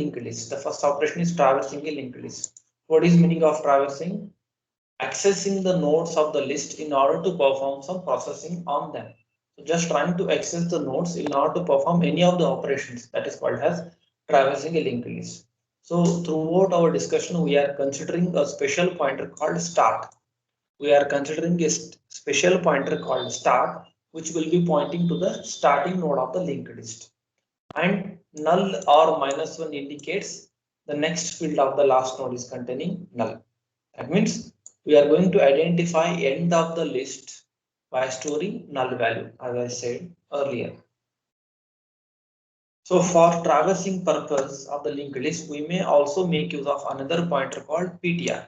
linked list. The first operation is traversing a linked list. What is meaning of traversing? Accessing the nodes of the list in order to perform some processing on them. So just trying to access the nodes in order to perform any of the operations, that is called as traversing a linked list. So throughout our discussion, we are considering a special pointer called start. We are considering a special pointer called start, which will be pointing to the starting node of the linked list. And null or -1 indicates the next field of the last node is containing null. That means we are going to identify end of the list by storing null value, as I said earlier. So for traversing purpose of the linked list, we may also make use of another pointer called PTR.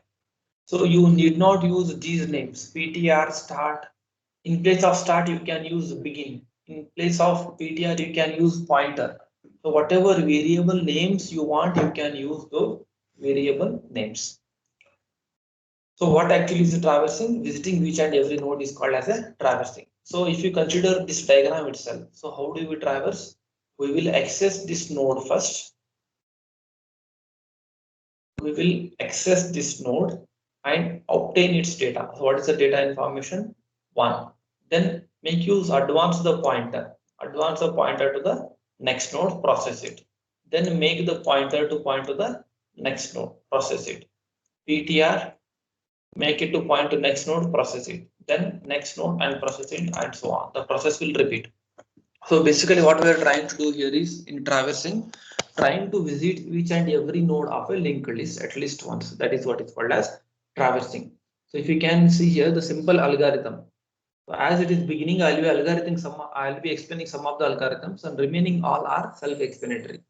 So you need not use these names, PTR, start. In place of start, you can use begin. In place of PTR, you can use pointer. So whatever variable names you want, you can use those variable names. So what actually is the traversing? Visiting which and every node is called as a traversing. So if you consider this diagram itself, so how do we traverse? We will access this node first. We will access this node and obtain its data. So what is the data information? 1. Then make use advance the pointer to the next node, process it. Then make the pointer to point to the next node, process it. PTR, make it to point to next node, process it. Then next node and process it, and so on. The process will repeat. So basically what we are trying to do here is in traversing, trying to visit each and every node of a linked list at least once. That is what is called as traversing. So if you can see here the simple algorithm. So as it is beginning, I'll be explaining some of the algorithms, and remaining all are self-explanatory.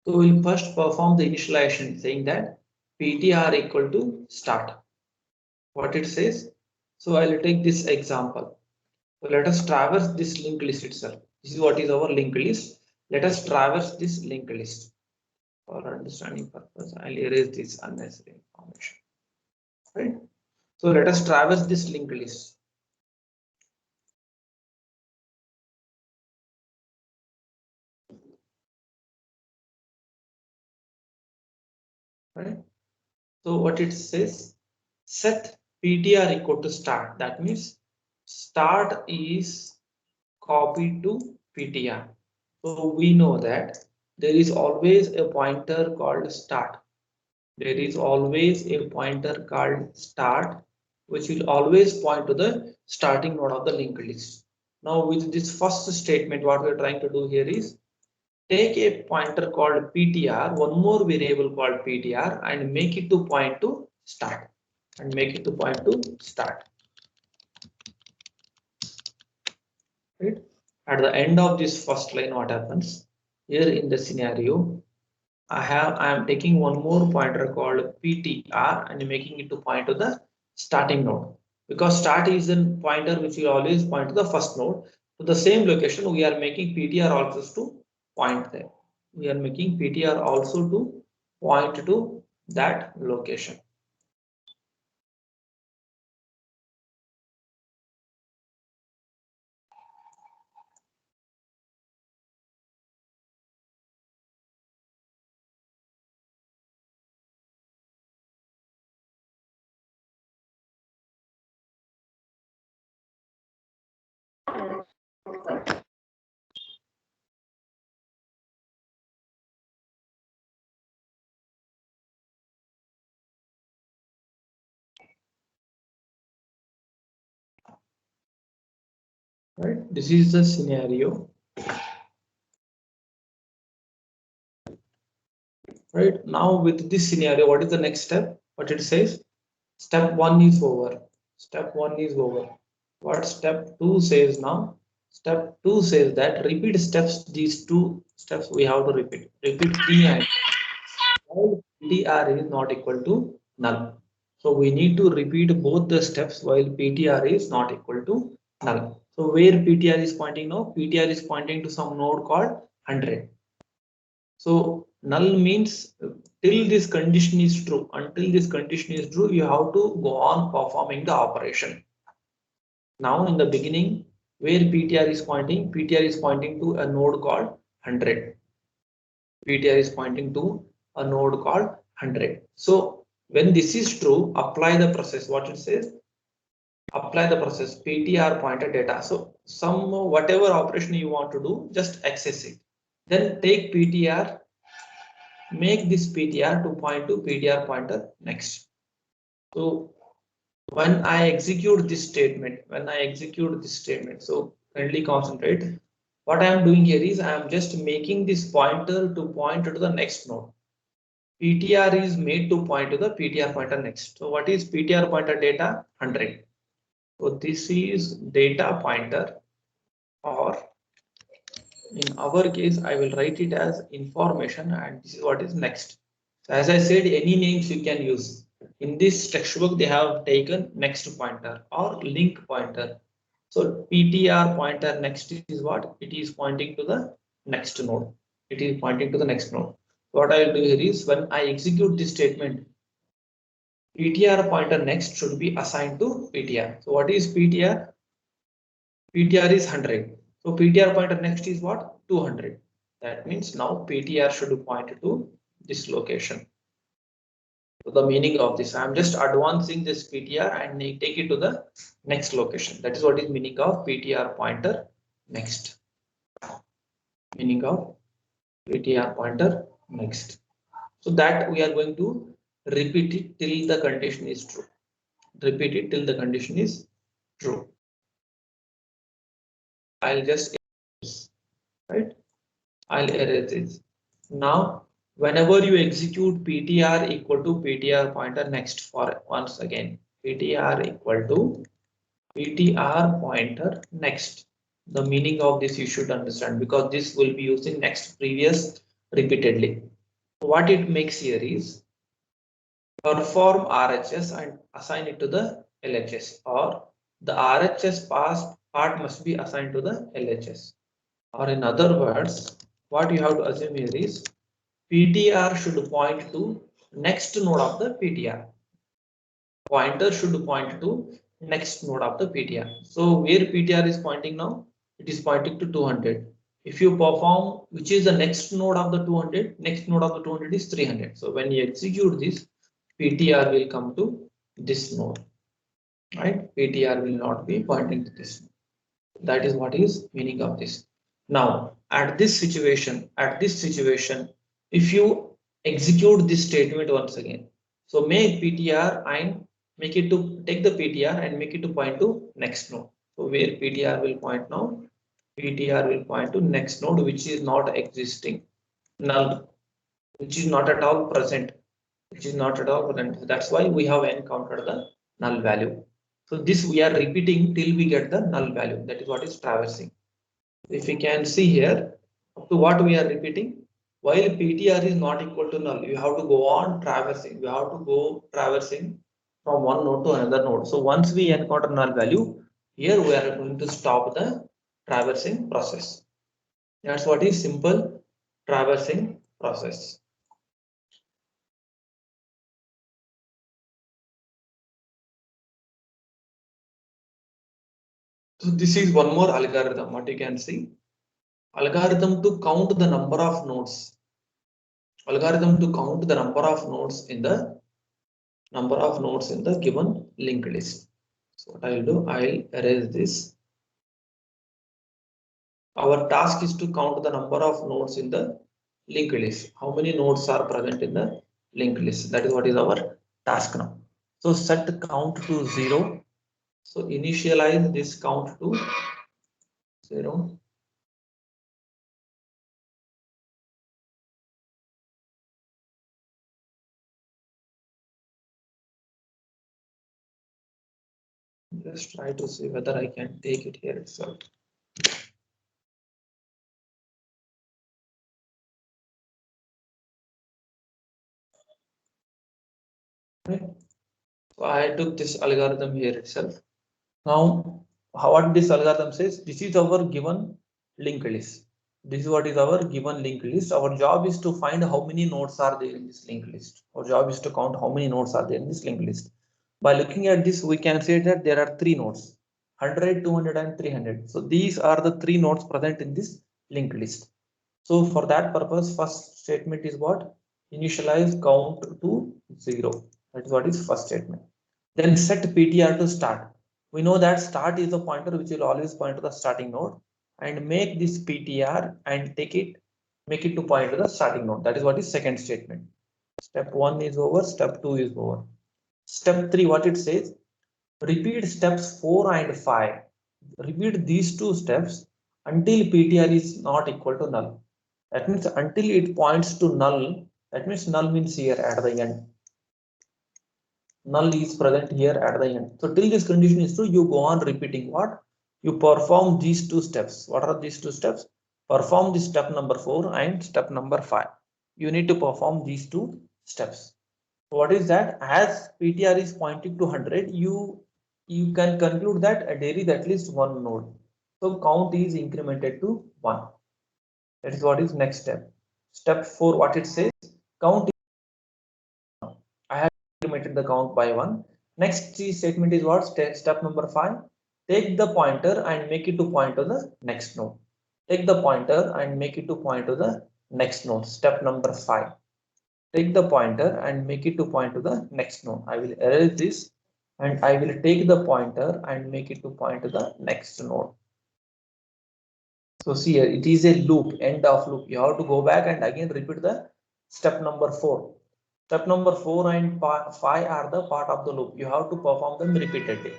So we'll first perform the initialization, saying that PTR equal to start. What it says. So I'll take this example. So let us traverse this linked list itself. This is what is our linked list. Let us traverse this linked list. For understanding purpose, I'll erase this unnecessary information. Right. So let us traverse this linked list. Right. So what it says, set PTR equal to start. That means start is copied to PTR. So we know that there is always a pointer called start. There is always a pointer called start, which will always point to the starting node of the linked list. Now with this first statement, what we are trying to do here is take a pointer called PTR, one more variable called PTR, and make it to point to start. Right? At the end of this first line, what happens? Here in the scenario, I am taking one more pointer called PTR and making it to point to the starting node, because start is a pointer which will always point to the first node. To the same location, we are making PTR also to point there. We are making PTR also to point to that location. Right, this is the scenario. Right, now with this scenario, what is the next step? What it says, step 1 is over. What step 2 says now? Step 2 says that repeat steps, these 2 steps we have to repeat P and while PTR is not equal to null. So we need to repeat both the steps while PTR is not equal to null. So where PTR is pointing now? PTR is pointing to some node called 100. So null means till this condition is true. Until this condition is true, you have to go on performing the operation. Now in the beginning, where PTR is pointing to a node called 100. PTR is pointing to a node called 100. So when this is true, apply the process. What it says? Apply the process ptr pointer data. So some whatever operation you want to do, just access it. Then take ptr, make this ptr to point to ptr pointer next. So when I execute this statement, so kindly concentrate. What I am doing here is I am just making this pointer to point to the next node. PTR is made to point to the PTR pointer next. So what is PTR pointer data? 100. So this is data pointer, or in our case, I will write it as information, and this is what is next. So as I said, any names you can use. In this textbook, they have taken next pointer or link pointer. So PTR pointer next is what? It is pointing to the next node. It is pointing to the next node. What I will do here is when I execute this statement, PTR pointer next should be assigned to PTR. So what is PTR? PTR is 100. So PTR pointer next is what? 200. That means now PTR should point to this location. So the meaning of this, I am just advancing this PTR and take it to the next location. That is what is meaning of PTR pointer next. Meaning of PTR pointer next. So that we are going to repeat it till the condition is true. Repeat it till the condition is true. I'll just erase, right? I'll erase this. Now, whenever you execute PTR equal to PTR pointer next, for once again, PTR equal to PTR pointer next. The meaning of this you should understand, because this will be using next previous repeatedly. What it makes here is perform RHS and assign it to the LHS, or the RHS part must be assigned to the LHS. Or in other words, what you have to assume here is PTR should point to next node of the PTR. Pointer should point to next node of the PTR. So where PTR is pointing now? It is pointing to 200. If you perform, which is the next node of the 200, next node of the 200 is 300. So when you execute this, PTR will come to this node, right? PTR will not be pointing to this node. That is what is meaning of this. Now, at this situation, if you execute this statement once again, so make PTR and make it to take the PTR and make it to point to next node. So where PTR will point now? PTR will point to next node, which is not existing, null, which is not at all present, That's why we have encountered the null value. So this we are repeating till we get the null value. That is what is traversing. If we can see here, up to what we are repeating, while PTR is not equal to null, you have to go on traversing. You have to go traversing from one node to another node. So once we encounter null value, here we are going to stop the traversing process. That's what is simple traversing process. So this is one more algorithm. What you can see, algorithm to count the number of nodes. Algorithm to count the number of nodes in the given linked list. So what I will do, I will erase this. Our task is to count the number of nodes in the linked list. How many nodes are present in the linked list? That is what is our task now. So set count to 0. So initialize this count to 0. Just try to see whether I can take it here itself. Okay. So I took this algorithm here itself. Now, what this algorithm says, this is our given linked list. This is what is our given linked list. Our job is to find how many nodes are there in this linked list. Our job is to count how many nodes are there in this linked list. By looking at this, we can say that there are 3 nodes, 100, 200, and 300. So these are the 3 nodes present in this linked list. So for that purpose, first statement is what? initialize count to 0. That is what is first statement. Then set PTR to start. We know that start is a pointer which will always point to the starting node, and make this PTR and make it to point to the starting node. That is what is second statement. Step 1 is over, step 2 is over. Step 3, what it says, repeat steps 4 and 5. Repeat these two steps until PTR is not equal to null. That means until it points to null, that means null means here at the end. Null is present here at the end. So till this condition is true, you go on repeating what? You perform these two steps. What are these two steps? Perform the step number 4 and step number 5. You need to perform these two steps. What is that? As PTR is pointing to 100, you can conclude that there is at least one node. So count is incremented to 1. That is what is next step. Step 4, what it says, count. I have incremented the count by 1. Next statement is what? Step number 5. Take the pointer and make it to point to the next node. Take the pointer and make it to point to the next node. Step number 5. Take the pointer and make it to point to the next node. I will erase this and I will take the pointer and make it to point to the next node. So see here, it is a loop, end of loop. You have to go back and again repeat the step number 4. Step number 4 and 5 are the part of the loop. You have to perform them repeatedly.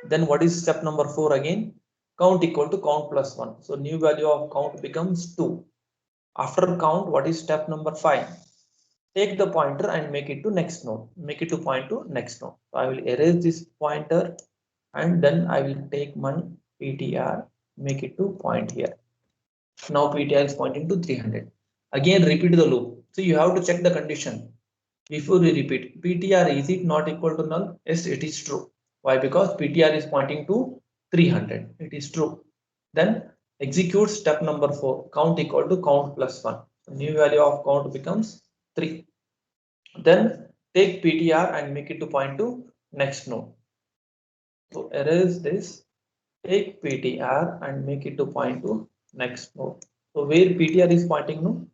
Then what is step number 4 again? Count equal to count plus 1. So new value of count becomes 2. After count, what is step number 5? Take the pointer and make it to next node. Make it to point to next node. So I will erase this pointer and then I will take my PTR, make it to point here. Now PTR is pointing to 300. Again repeat the loop. So you have to check the condition. Before we repeat, PTR is it not equal to null? Yes, it is true. Why? Because PTR is pointing to 300. It is true. Then execute step number 4. Count equal to count plus 1. So new value of count becomes 3. Then take PTR and make it to point to next node. So erase this. Take PTR and make it to point to next node. So where PTR is pointing now?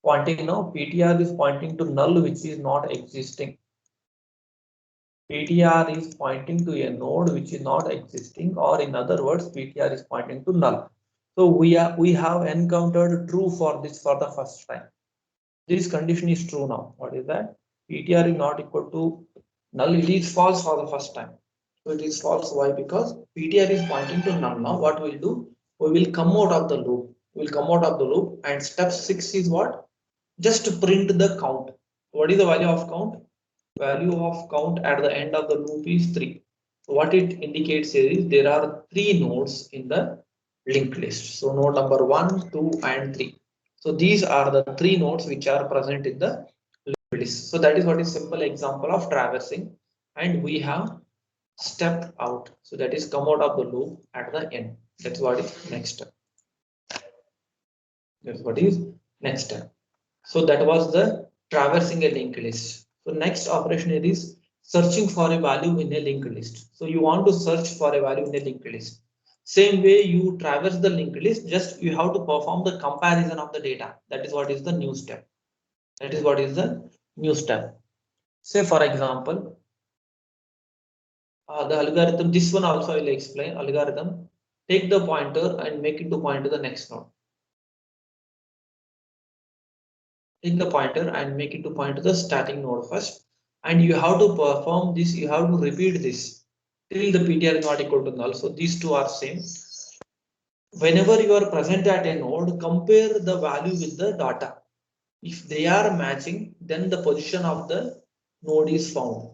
Pointing now, PTR is pointing to null which is not existing. PTR is pointing to a node which is not existing, or in other words, PTR is pointing to null. So we have encountered true for this for the first time. This condition is true now. What is that? PTR is not equal to null. It is false for the first time. So it is false. Why? Because PTR is pointing to null. Now what we'll do? We will come out of the loop. We'll come out of the loop, and step 6 is what? Just print the count. What is the value of count? Value of count at the end of the loop is 3. So what it indicates here is there are 3 nodes in the linked list. So node number 1, 2, and 3. So these are the 3 nodes which are present in the linked list. So that is what is simple example of traversing, and we have stepped out. So that is come out of the loop at the end. That's what is next step. That's what is next step. So that was the traversing a linked list. So next operation is searching for a value in a linked list. So you want to search for a value in a linked list. Same way you traverse the linked list, just you have to perform the comparison of the data. That is what is the new step. That is what is the new step. Say for example, the algorithm, this one also I will explain. Algorithm, take the pointer and make it to point to the next node. Take the pointer and make it to point to the starting node first, and you have to perform this, you have to repeat this till the PTR is not equal to null. So these two are same. Whenever you are present at a node, compare the value with the data. If they are matching, then the position of the node is found.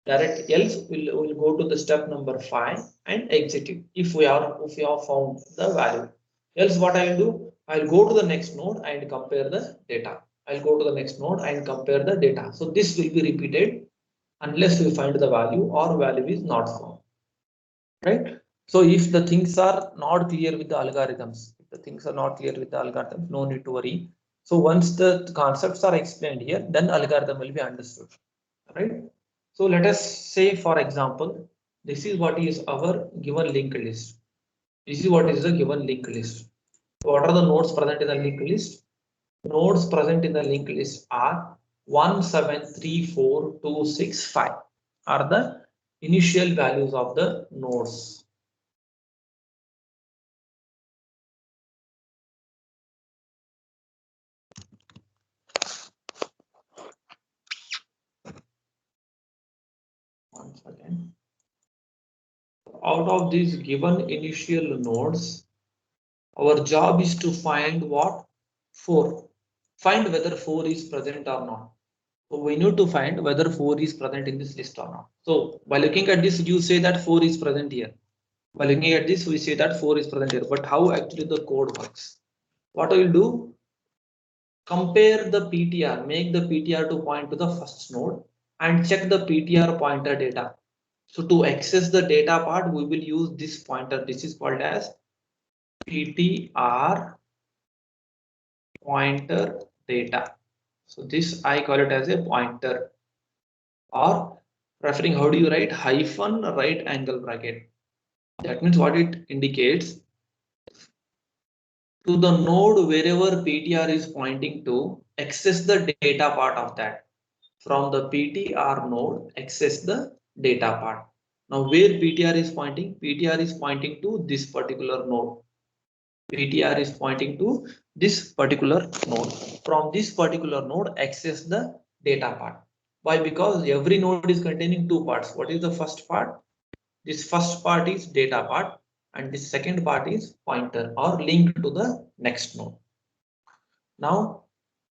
Direct else will go to the step number 5 and exit it if we have found the value. Else what I will do, I'll go to the next node and compare the data. I'll go to the next node and compare the data. So this will be repeated unless we find the value or value is not found. Right? So if the things are not clear with the algorithms, if the things are not clear with the algorithms, no need to worry. So once the concepts are explained here, then algorithm will be understood. Right? So let us say, for example, this is what is our given linked list. This is what is the given linked list. So what are the nodes present in the linked list? nodes present in the linked list are 1734265 are the initial values of the nodes. Once again, out of these given initial nodes, our job is to find what? 4. Find whether 4 is present or not. So we need to find whether 4 is present in this list or not. So by looking at this, you say that 4 is present here. By looking at this, we say that 4 is present here. But how actually the code works? What we will do? Compare the PTR, make the PTR to point to the first node and check the PTR pointer data. So to access the data part, we will use this pointer. This is called as PTR pointer data. So this I call it as a pointer, or referring, how do you write? Hyphen right angle bracket. That means what it indicates, to the node wherever PTR is pointing to, access the data part of that. From the PTR node, access the data part. Now where PTR is pointing? PTR is pointing to this particular node. PTR is pointing to this particular node. From this particular node, access the data part. Why? Because every node is containing two parts. What is the first part? This first part is data part, and this second part is pointer or link to the next node. Now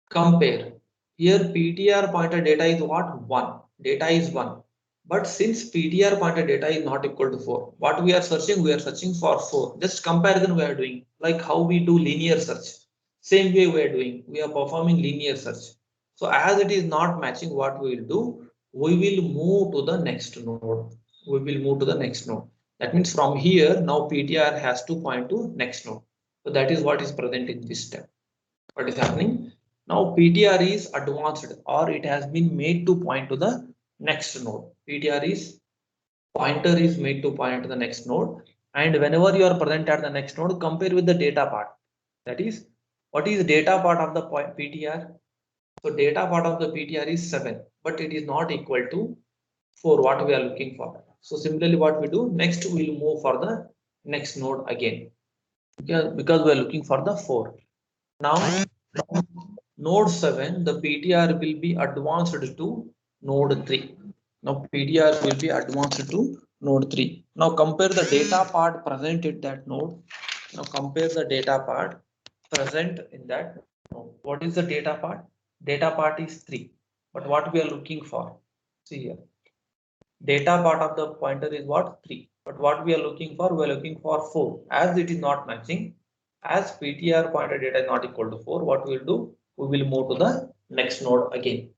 compare. Here PTR pointer data is what? 1. Data is 1. But since PTR pointer data is not equal to 4, what we are searching? We are searching for 4. Just comparison we are doing, like how we do linear search. Same way we are doing. We are performing linear search. So as it is not matching, what we will do? We will move to the next node. We will move to the next node. That means from here, now PTR has to point to next node. So that is what is present in this step. What is happening? Now PTR is advanced, or it has been made to point to the next node. PTR is pointer is made to point to the next node. And whenever you are present at the next node, compare with the data part. That is, what is data part of the PTR? So data part of the PTR is 7, but it is not equal to 4, what we are looking for. So similarly, what we do next, we will move for the next node again, because we are looking for the 4. Now from node 7, the PTR will be advanced to node 3. Now PTR will be advanced to node 3. Now compare the data part present at that node. Now compare the data part present in that node. What is the data part? Data part is 3. But what we are looking for? See here. Data part of the pointer is what? 3. But what we are looking for? We are looking for 4. As it is not matching, as PTR pointer data is not equal to 4, what we will do? We will move to the next node again.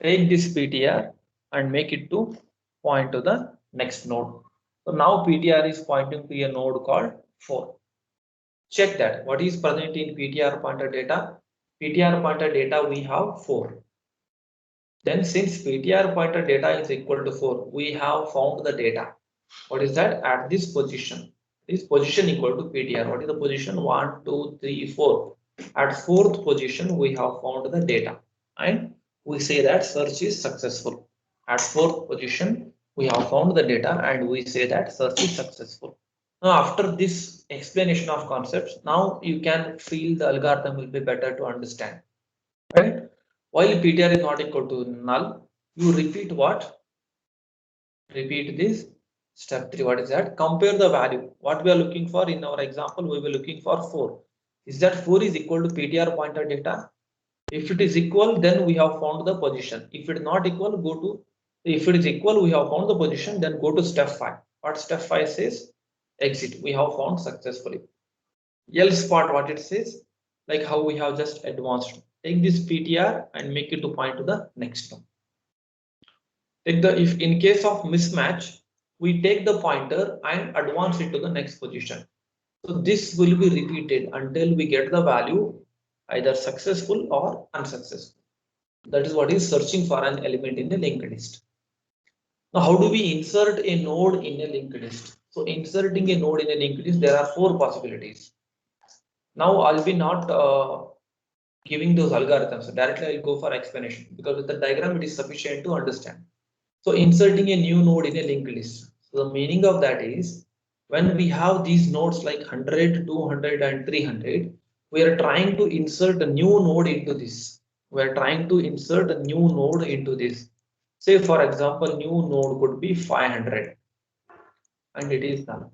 Take this PTR and make it to point to the next node. So now PTR is pointing to a node called 4. Check that. What is present in PTR pointer data? PTR pointer data we have 4. Then since PTR pointer data is equal to 4, we have found the data. What is that? At this position. This position equal to PTR. What is the position? 1, 2, 3, 4. At fourth position, we have found the data. And we say that search is successful. At fourth position, we have found the data and we say that search is successful. Now, after this explanation of concepts, now you can feel the algorithm will be better to understand. Right? While PTR is not equal to null, you repeat what? Repeat this. Step 3, what is that? Compare the value. What we are looking for in our example, we were looking for 4. Is that 4 is equal to PTR pointer data? If it is equal, then we have found the position. If it is not equal, go to, if it is equal, we have found the position, then go to step 5. What step 5 says? Exit. We have found successfully. Else part, what it says? Like how we have just advanced. Take this PTR and make it to point to the next one. Take the, if in case of mismatch, we take the pointer and advance it to the next position. So this will be repeated until we get the value either successful or unsuccessful. That is what is searching for an element in a linked list. Now, how do we insert a node in a linked list? So inserting a node in a linked list, there are 4 possibilities. Now I'll be not giving those algorithms. Directly I'll go for explanation because with the diagram it is sufficient to understand. So inserting a new node in a linked list. So the meaning of that is when we have these nodes like 100, 200 and 300, we are trying to insert a new node into this. We are trying to insert a new node into this. Say for example, new node could be 500 and it is done.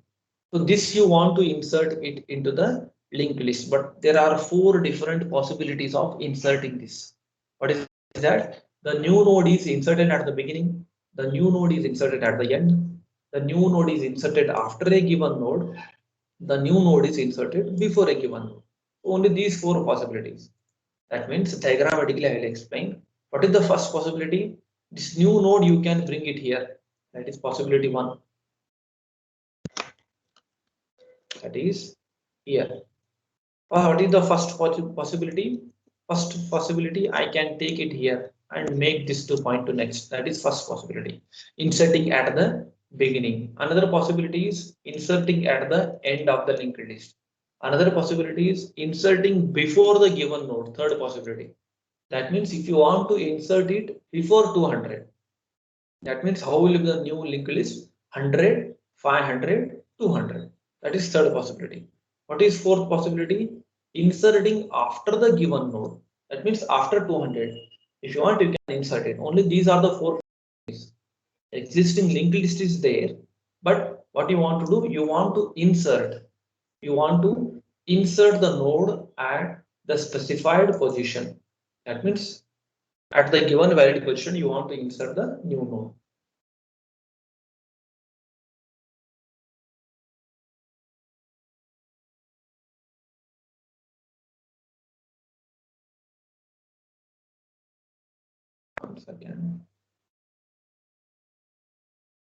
So this you want to insert it into the linked list, but there are four different possibilities of inserting this. What is that? The new node is inserted at the beginning, the new node is inserted at the end, the new node is inserted after a given node, the new node is inserted before a given node. Only these four possibilities. That means diagrammatically I will explain. What is the first possibility? This new node you can bring it here. That is possibility one. That is here. What is the first possibility? First possibility, I can take it here and make this to point to next. That is first possibility. Inserting at the beginning. Another possibility is inserting at the end of the linked list. Another possibility is inserting before the given node. Third possibility. That means if you want to insert it before 200, that means how will be the new linked list? 100, 500, 200. That is third possibility. What is fourth possibility? Inserting after the given node. That means after 200. If you want, you can insert it. Only these are the four possibilities. Existing linked list is there, but what you want to do? You want to insert. You want to insert the node at the specified position. That means at the given valid position, you want to insert the new node. Once again.